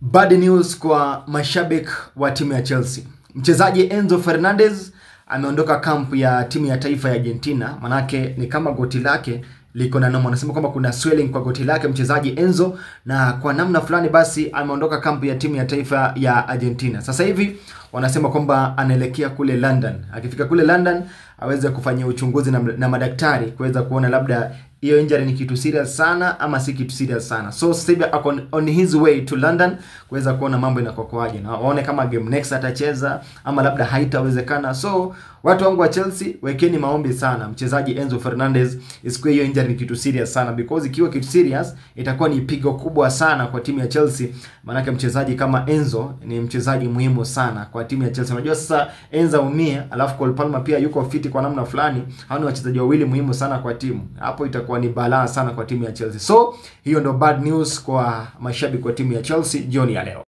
Bad news kwa mashabiki wa timu ya Chelsea. Mchezaji Enzo Fernandez ameondoka kampu ya timu ya taifa ya Argentina. Manake ni kama goti lake liko na noma. Wanasema kwamba kuna swelling kwa goti lake mchezaji Enzo, na kwa namna fulani basi ameondoka kampu ya timu ya taifa ya Argentina. Sasa hivi wanasema kwamba anaelekea kule London. Akifika kule London aweze kufanyia uchunguzi na madaktari kuweza kuona labda hiyo injury ni kitu serious sana ama si kitu serious sana. So sasa hivi ako on his way to London kuweza kuona mambo inakokoaje, na waone kama game next atacheza ama labda haitawezekana. So watu wangu wa Chelsea, wekeni maombi sana mchezaji Enzo Fernandez isikuwe hiyo injury ni kitu serious sana, because ikiwa kitu serious itakuwa ni pigo kubwa sana kwa timu ya Chelsea. Maana mchezaji kama Enzo ni mchezaji muhimu sana kwa timu ya Chelsea. Unajua sasa Enzo umie, alafu Cole Palmer pia yuko fit kwa namna fulani, hao ni wachezaji wawili muhimu sana kwa timu. Hapo itakuwa ni balaa sana kwa timu ya Chelsea. So hiyo ndo bad news kwa mashabiki wa timu ya Chelsea jioni ya leo.